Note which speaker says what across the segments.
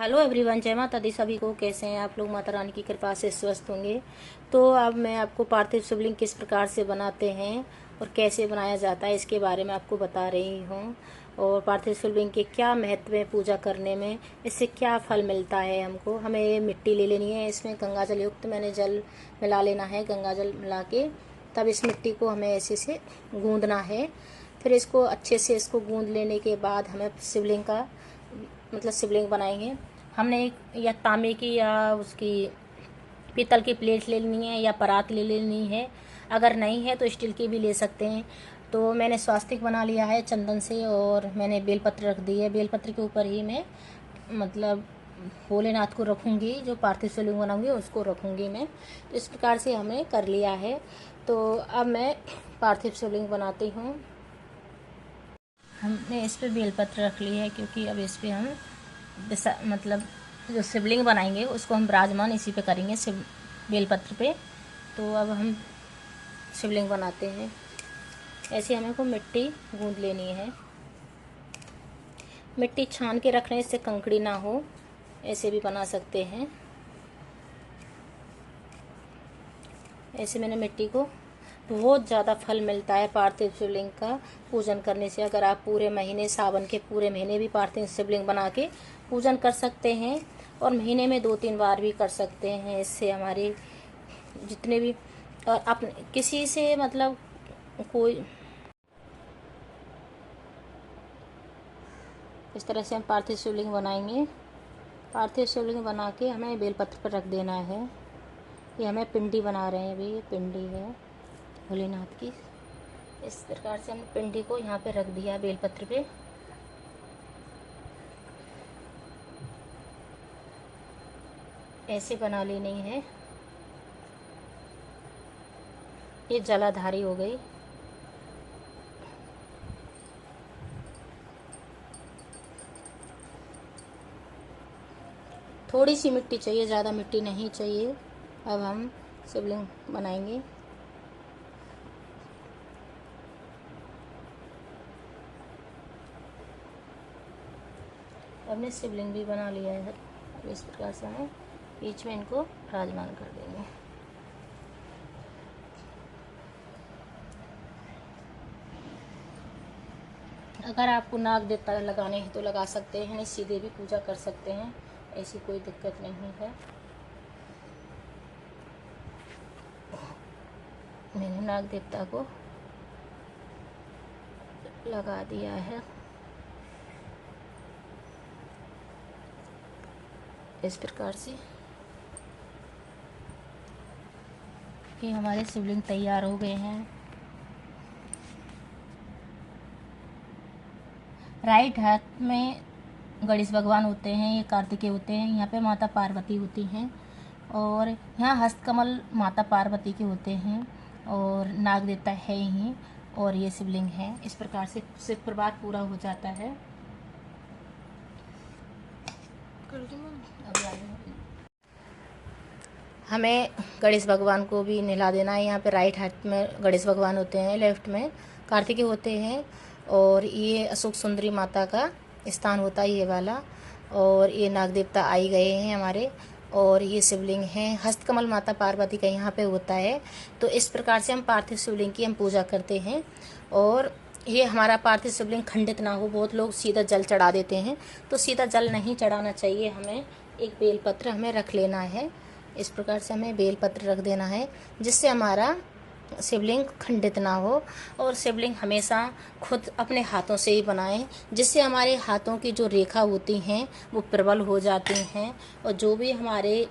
Speaker 1: Hello everyone, जय माता दी सभी को। कैसे हैं आप लोग? माता रानी की कृपा से स्वस्थ होंगे। तो अब मैं आपको पार्थिव शिवलिंग किस प्रकार से बनाते हैं और कैसे बनाया जाता है इसके बारे में आपको बता रही हूँ। और पार्थिव शिवलिंग के क्या महत्व है पूजा करने में, इससे क्या फल मिलता है हमको। हमें ये मिट्टी ले लेनी है, इसमें गंगा जल युक्त मैंने जल मिला लेना है। गंगा जल मिला के तब इस मिट्टी को हमें ऐसे से गूँदना है। फिर इसको अच्छे से गूँद लेने के बाद हमें शिवलिंग का शिवलिंग बनाएंगे। हमने एक या तांबे की या उसकी पीतल की प्लेट ले लेनी है या परात ले लेनी है। अगर नहीं है तो स्टील की भी ले सकते हैं। तो मैंने स्वास्तिक बना लिया है चंदन से, और मैंने बेलपत्र रख दी है। बेलपत्र के ऊपर ही मैं भोलेनाथ को रखूँगी, जो पार्थिव शिवलिंग बनाऊँगी उसको रखूँगी मैं। तो इस प्रकार से हमने कर लिया है। तो अब मैं पार्थिव शिवलिंग बनाती हूँ। हमने इस पे बेलपत्र रख ली है, क्योंकि अब इस पे हम जो शिवलिंग बनाएंगे उसको हम विराजमान इसी पे करेंगे, शिव बेलपत्र पे। तो अब हम शिवलिंग बनाते हैं। ऐसे हमें को मिट्टी गूंद लेनी है। मिट्टी छान के रखने से कंकड़ी ना हो, ऐसे भी बना सकते हैं। ऐसे मैंने मिट्टी को, बहुत ज़्यादा फल मिलता है पार्थिव शिवलिंग का पूजन करने से। अगर आप पूरे महीने, सावन के पूरे महीने भी पार्थिव शिवलिंग बना के पूजन कर सकते हैं, और महीने में 2-3 बार भी कर सकते हैं। इससे हमारे जितने भी, और अपने किसी से कोई, इस तरह से हम पार्थिव शिवलिंग बनाएंगे। पार्थिव शिवलिंग बना के हमें बेलपत्र पर रख देना है। ये हमें पिंडी बना रहे हैं, अभी ये पिंडी है भोलेनाथ की। इस प्रकार से हमने पिंडी को यहाँ पे रख दिया बेलपत्र पे। ऐसे बना लेनी है। ये जलाधारी हो गई। थोड़ी सी मिट्टी चाहिए, ज़्यादा मिट्टी नहीं चाहिए। अब हम शिवलिंग बनाएंगे। हमने शिवलिंग भी बना लिया है। अब इस प्रकार से हमें बीच में इनको विराजमान कर देंगे। अगर आपको नाग देवता लगाने हैं तो लगा सकते हैं, नहीं सीधे भी पूजा कर सकते हैं, ऐसी कोई दिक्कत नहीं है। मैंने नाग देवता को लगा दिया है। इस प्रकार से ये हमारे शिवलिंग तैयार हो गए हैं। राइट हाथ में गणेश भगवान होते हैं, ये कार्तिकेय होते हैं। यहाँ पे माता पार्वती होती हैं, और यहाँ हस्तकमल माता पार्वती के होते हैं, और नाग देवता है ही, और ये शिवलिंग है। इस प्रकार से शिव प्रभात पूरा हो जाता है। हमें गणेश भगवान को भी नहला देना है। यहाँ पे राइट हाथ में गणेश भगवान होते हैं, लेफ्ट में कार्तिकेय होते हैं, और ये अशोक सुंदरी माता का स्थान होता है ये वाला। और ये नाग देवता आई गए हैं हमारे, और ये शिवलिंग है। हस्तकमल माता पार्वती का यहाँ पे होता है। तो इस प्रकार से हम पार्थिव शिवलिंग की हम पूजा करते हैं। और ये हमारा पार्थिव शिवलिंग खंडित ना हो। बहुत लोग सीधा जल चढ़ा देते हैं, तो सीधा जल नहीं चढ़ाना चाहिए। हमें एक बेलपत्र हमें रख लेना है। इस प्रकार से हमें बेलपत्र रख देना है, जिससे हमारा शिवलिंग खंडित ना हो। और शिवलिंग हमेशा खुद अपने हाथों से ही बनाएं, जिससे हमारे हाथों की जो रेखा होती हैं वो प्रबल हो जाती हैं, और जो भी हमारे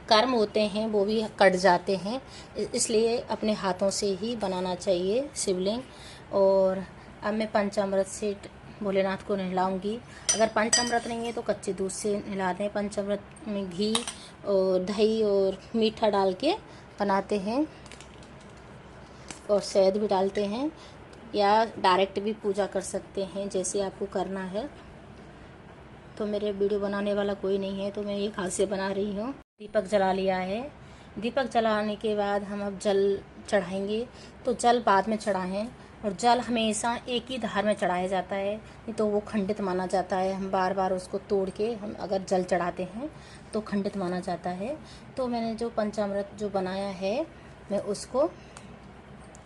Speaker 1: कर्म होते हैं वो भी कट जाते हैं। इसलिए अपने हाथों से ही बनाना चाहिए शिवलिंग। और अब मैं पंचामृत से भोलेनाथ को नहलाऊंगी। अगर पंचामृत नहीं है तो कच्चे दूध से नहला दें। पंचामृत में घी और दही और मीठा डाल के बनाते हैं, और शहद भी डालते हैं, या डायरेक्ट भी पूजा कर सकते हैं, जैसे आपको करना है। तो मेरे वीडियो बनाने वाला कोई नहीं है, तो मैं एक हाथ से बना रही हूँ। दीपक जला लिया है। दीपक जलाने के बाद हम अब जल चढ़ाएंगे। तो जल बाद में चढ़ाएं, और जल हमेशा एक ही धार में चढ़ाया जाता है, नहीं तो वो खंडित माना जाता है। हम बार बार उसको तोड़ के हम अगर जल चढ़ाते हैं तो खंडित माना जाता है। तो मैंने जो पंचामृत जो बनाया है, मैं उसको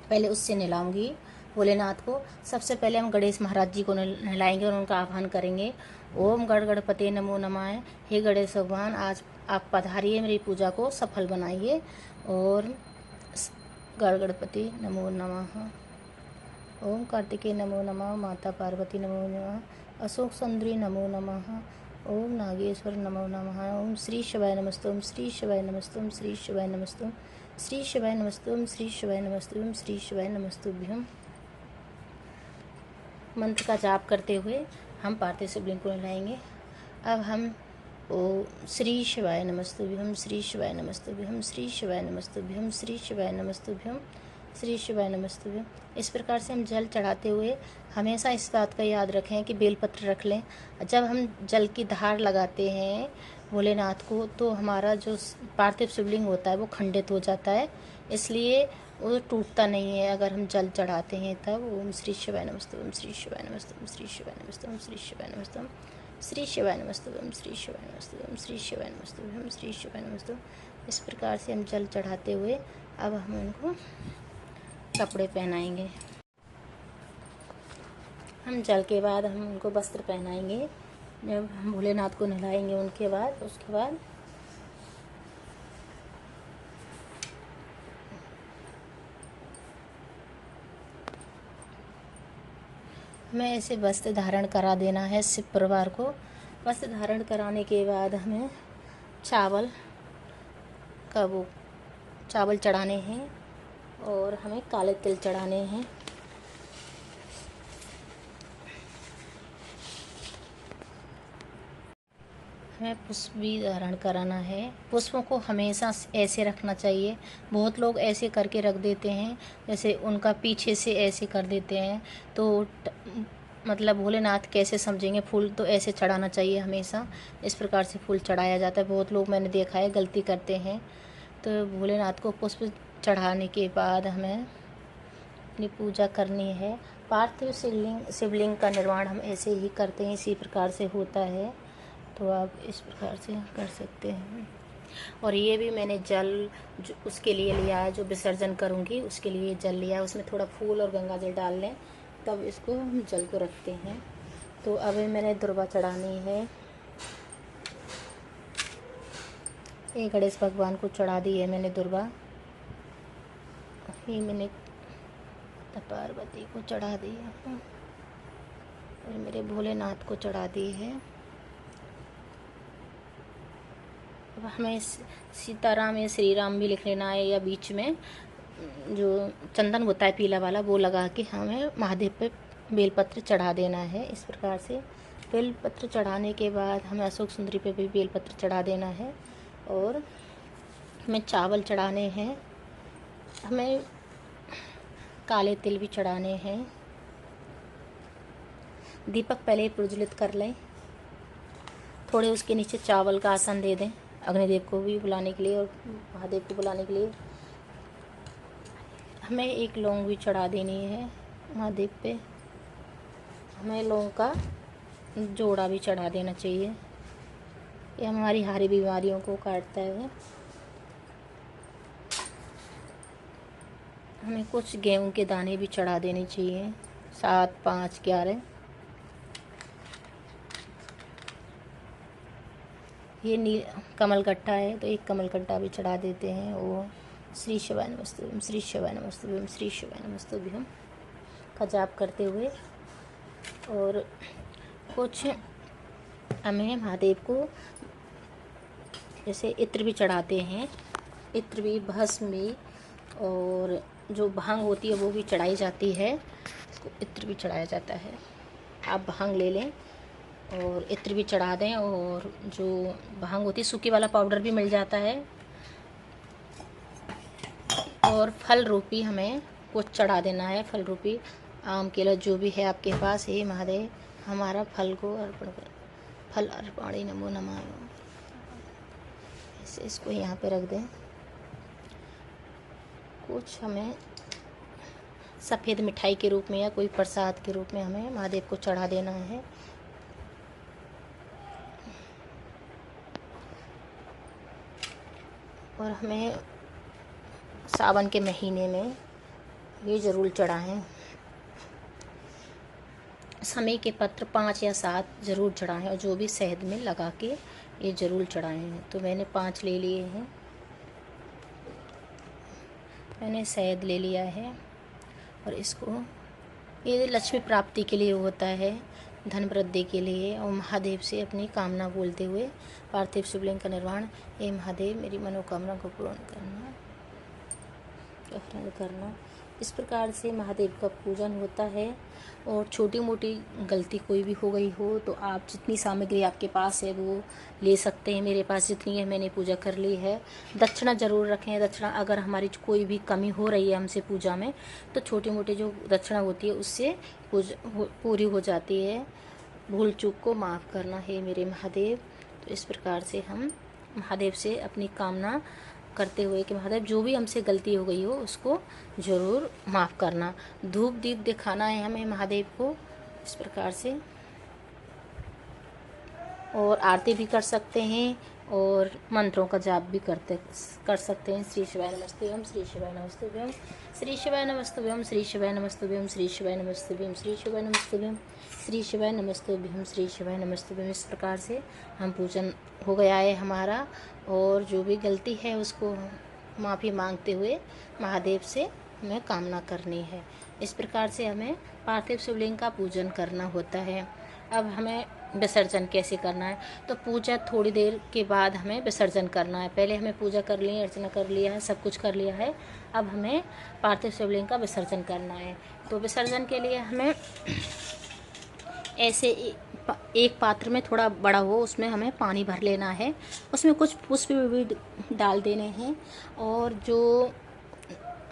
Speaker 1: पहले उससे नहलाऊंगी भोलेनाथ को। सबसे पहले हम गणेश महाराज जी को नहलाएंगे और उनका आह्वान करेंगे। ओम गण गणपते नमो नमः। हे गणेश भगवान, आज आप पधारिए, मेरी पूजा को सफल बनाइए। और गण गणपति नमो नमः। ओम कार्तिकेय नमो नमः। माता पार्वती नमो नमः। अशोक सुंदरी नमो नमः। ओम नागेश्वर नमो नमः। ओम श्री शिवाय नमस्तुम, श्री शिवाय नमस्तुम, श्री शिवाय नमस्तुम, श्री शिवाय नमस्तुम, श्री शिवाय नमस्तुम, श्री शिवाय नमस्तुभ्यम। मंत्र का जाप करते हुए हम पार्थिव शिवलिंग को नहलाएंगे। अब हम ओ श्री शिवाय नमस्तुभ्यम, श्री शिवाय नमस्तुभ्यम, श्री शिवाय नमस्तुभ्यम, श्री शिवाय नमस्तुभ्यम, श्री शिवाय नमस्तुभ्यम। इस प्रकार से हम जल चढ़ाते हुए हमेशा इस बात का याद रखें कि बेलपत्र रख लें। जब हम जल की धार लगाते हैं भोलेनाथ को, तो हमारा जो पार्थिव शिवलिंग होता है वो खंडित हो जाता है, इसलिए वो टूटता नहीं है अगर हम जल चढ़ाते हैं तब। ओम श्री शिवाय नमस्तुभ्यम, श्री शिवाय नमस्तुभ्यम, श्री शिवाय नमस्तुभ्यम, श्री शिवाय नमस्तुभ्यम, श्री शिवाय नमस्तुभ्यम, श्री शिवाय नमस्तुभ्यम, श्री शिवाय नमस्तुभ्यम, श्री शिवाय नमस्तुभ्यम। इस प्रकार से हम जल चढ़ाते हुए अब हम उनको कपड़े पहनाएंगे। हम जल के बाद हम उनको वस्त्र पहनाएंगे। जब हम भोलेनाथ को नहलाएंगे उसके बाद हमें ऐसे वस्त्र धारण करा देना है शिव परिवार को। वस्त्र धारण कराने के बाद हमें चावल चढ़ाने हैं और हमें काले तिल चढ़ाने हैं। हमें पुष्प भी धारण कराना है। पुष्पों को हमेशा ऐसे रखना चाहिए। बहुत लोग ऐसे करके रख देते हैं, जैसे उनका पीछे से ऐसे कर देते हैं, तो मतलब भोलेनाथ कैसे समझेंगे। फूल तो ऐसे चढ़ाना चाहिए हमेशा। इस प्रकार से फूल चढ़ाया जाता है। बहुत लोग मैंने देखा है गलती करते हैं। तो भोलेनाथ को पुष्प चढ़ाने के बाद हमें अपनी पूजा करनी है। पार्थिव शिवलिंग का निर्माण हम ऐसे ही करते हैं, इसी प्रकार से होता है। तो आप इस प्रकार से कर सकते हैं। और ये भी मैंने जल जो उसके लिए लिया है, जो विसर्जन करूँगी उसके लिए जल लिया है। उसमें थोड़ा फूल और गंगा जल डाल लें, तब इसको हम जल को रखते हैं। तो अभी मैंने दुर्वा चढ़ानी है। ये गणेश भगवान को चढ़ा दी है मैंने दुर्वा। ये मैंने पार्वती को चढ़ा दी है और मेरे भोलेनाथ को चढ़ा दी है। अब हमें सीताराम या श्री राम भी लिख लेना है, या बीच में जो चंदन होता है पीला वाला वो लगा के हमें महादेव पे बेलपत्र चढ़ा देना है। इस प्रकार से बेलपत्र चढ़ाने के बाद हमें अशोक सुंदरी पे भी बेलपत्र चढ़ा देना है। और हमें चावल चढ़ाने हैं, हमें काले तिल भी चढ़ाने हैं। दीपक पहले प्रज्वलित कर लें, थोड़े उसके नीचे चावल का आसन दे दें अग्निदेव को भी बुलाने के लिए और महादेव को बुलाने के लिए। हमें एक लौंग भी चढ़ा देनी है महादेव पे। हमें लौंग का जोड़ा भी चढ़ा देना चाहिए, ये हमारी हारी बीमारियों को काटता है। हमें कुछ गेहूं के दाने भी चढ़ा देने चाहिए, 7, 5, 11। ये कमलगट्टा है तो एक कमलगट्टा भी चढ़ा देते हैं। वो श्री शिवाय नमस्तुभ्यम, श्री शिवाय नमस्तुभ्यम, श्री शिवाय नमस्तुभ्यम का जाप करते हुए। और कुछ हमें महादेव को जैसे इत्र भी चढ़ाते हैं, इत्र भी, भस्म भी, और जो भांग होती है वो भी चढ़ाई जाती है, इसको इत्र भी चढ़ाया जाता है। आप भांग ले लें और इत्र भी चढ़ा दें। और जो भांग होती है सूखी वाला पाउडर भी मिल जाता है। और फल रूपी हमें कुछ चढ़ा देना है, फल रूपी आम, केला, जो भी है आपके पास। हे महादेव, हमारा फल को अर्पण कर, फल अर्पणाय नमो नमः। ऐसे इसको यहाँ पे रख दें। कुछ हमें सफ़ेद मिठाई के रूप में या कोई प्रसाद के रूप में हमें महादेव को चढ़ा देना है। और हमें सावन के महीने में ये ज़रूर चढ़ाएं। समय के पत्र 5 या 7 ज़रूर चढ़ाएं और जो भी शहद में लगा के ये ज़रूर चढ़ाएं। तो मैंने 5 ले लिए हैं। मैंने शहद ले लिया है और इसको, ये लक्ष्मी प्राप्ति के लिए होता है, धन वृद्धि के लिए। और महादेव से अपनी कामना बोलते हुए पार्थिव शिवलिंग का निर्माण, हे महादेव मेरी मनोकामना को पूर्ण करना। इस प्रकार से महादेव का पूजन होता है। और छोटी मोटी गलती कोई भी हो गई हो तो आप जितनी सामग्री आपके पास है वो ले सकते हैं। मेरे पास जितनी है मैंने पूजा कर ली है। दक्षिणा ज़रूर रखें। दक्षिणा अगर हमारी कोई भी कमी हो रही है हमसे पूजा में, तो छोटी मोटी जो दक्षिणा होती है उससे पूरी हो जाती है। भूल चूक को माफ़ करना है मेरे महादेव। तो इस प्रकार से हम महादेव से अपनी कामना करते हुए कि महादेव जो भी हमसे गलती हो गई हो उसको ज़रूर माफ़ करना। धूप दीप दिखाना है हमें महादेव को इस प्रकार से। और आरती भी कर सकते हैं और मंत्रों का जाप भी कर सकते हैं। श्री शिवाय नमस्तुभ्यं, श्री शिवाय नमस्तुभ्यं, श्री शिवाय नमस्तुभ्यं, श्री शिवाय नमस्तुभ्यं, श्री शिवाय नमस्तुभ्यं, श्री शिवाय नमस्तुभ्यं, श्री शिवाय नमस्तुभ्यं, श्री शिवाय नमस्तुभ्यं। इस प्रकार से हम पूजन हो गया है हमारा। और जो भी गलती है उसको माफ़ी मांगते हुए महादेव से हमें कामना करनी है। इस प्रकार से हमें पार्थिव शिवलिंग का पूजन करना होता है। अब हमें विसर्जन कैसे करना है, तो पूजा थोड़ी देर के बाद हमें विसर्जन करना है। पहले हमें पूजा कर ली, अर्चना कर लिया है, सब कुछ कर लिया है। अब हमें पार्थिव शिवलिंग का विसर्जन करना है। तो विसर्जन के लिए हमें ऐसे एक पात्र में थोड़ा बड़ा हो उसमें हमें पानी भर लेना है। उसमें कुछ पुष्प भी डाल देने हैं। और जो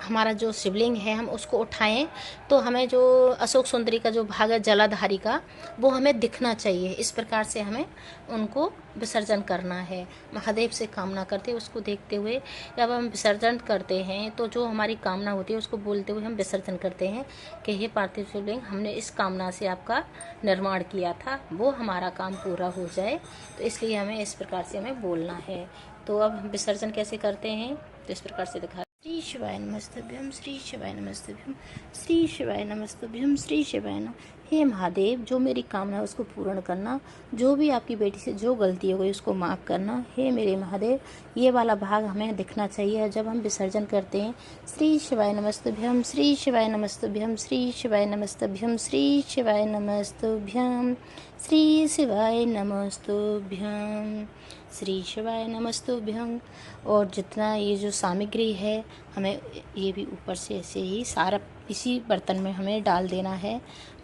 Speaker 1: हमारा जो शिवलिंग है हम उसको उठाएं तो हमें जो अशोक सुंदरी का जो भाग है जलाधारी का, वो हमें दिखना चाहिए। इस प्रकार से हमें उनको विसर्जन करना है। महादेव से कामना करते उसको देखते हुए जब हम विसर्जन करते हैं तो जो हमारी कामना होती है उसको बोलते हुए हम विसर्जन करते हैं कि हे पार्थिव शिवलिंग, हमने इस कामना से आपका निर्माण किया था, वो हमारा काम पूरा हो जाए। तो इसलिए हमें इस प्रकार से हमें बोलना है। तो अब हम विसर्जन कैसे करते हैं तो इस प्रकार से दिखा। श्री शिवाय नमस्तुभ्यं, श्री शिवाय नमस्तुभ्यं, श्री शिवाय नमस्तुभ्यं, श्री शिवाय नमः। हे महादेव, जो मेरी कामना है उसको पूर्ण करना। जो भी आपकी बेटी से जो गलती हो गई उसको माफ़ करना। हे मेरे महादेव, ये वाला भाग हमें दिखना चाहिए जब हम विसर्जन करते हैं। श्री शिवाय नमस्तुभ्यं, श्री शिवाय नमस्तुभ्यं, श्री शिवाय नमस्तुभ्यं, श्री शिवाय नमस्तुभ्यं, श्री शिवाय नमस्तुभ्यं, श्री शिवाय नमस्तुभ्यं। और जितना ये जो सामग्री है हमें ये भी ऊपर से ऐसे ही सारा इसी बर्तन में हमें डाल देना है।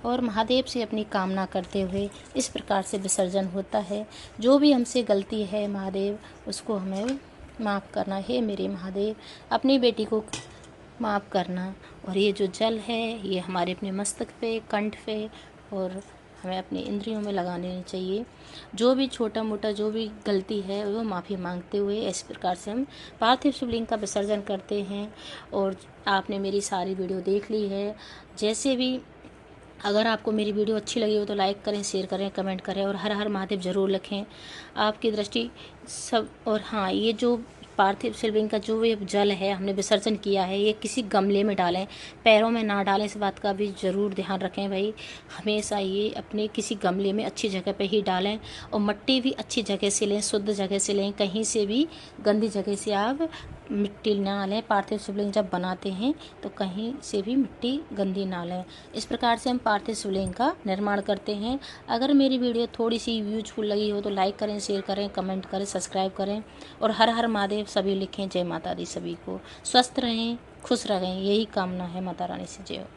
Speaker 1: और महादेव से अपनी कामना करते हुए इस प्रकार से विसर्जन होता है। जो भी हमसे गलती है महादेव उसको हमें माफ़ करना। है मेरे महादेव, अपनी बेटी को माफ़ करना। और ये जो जल है ये हमारे अपने मस्तक पे, कंठ पे और हमें अपनी इंद्रियों में लगा लेनी चाहिए। जो भी छोटा मोटा जो भी गलती है वो माफ़ी मांगते हुए इस प्रकार से हम पार्थिव शिवलिंग का विसर्जन करते हैं। और आपने मेरी सारी वीडियो देख ली है। जैसे भी अगर आपको मेरी वीडियो अच्छी लगी हो तो लाइक करें, शेयर करें, कमेंट करें और हर हर महादेव ज़रूर लिखें। आपकी दृष्टि सब। और हाँ, ये जो पार्थिव शिवलिंग का जो ये जल है हमने विसर्जन किया है ये किसी गमले में डालें, पैरों में ना डालें। इस बात का भी ज़रूर ध्यान रखें भाई। हमेशा ये अपने किसी गमले में अच्छी जगह पे ही डालें। और मिट्टी भी अच्छी जगह से लें, शुद्ध जगह से लें। कहीं से भी गंदी जगह से आप मिट्टी ना लें। पार्थिव शिवलिंग जब बनाते हैं तो कहीं से भी मिट्टी गंदी ना लें। इस प्रकार से हम पार्थिव शिवलिंग का निर्माण करते हैं। अगर मेरी वीडियो थोड़ी सी यूजफुल लगी हो तो लाइक करें, शेयर करें, कमेंट करें, सब्सक्राइब करें और हर हर महादेव सभी लिखें। जय माता दी। सभी को स्वस्थ रहें, खुश रहें, यही कामना है माता रानी से। जय हो।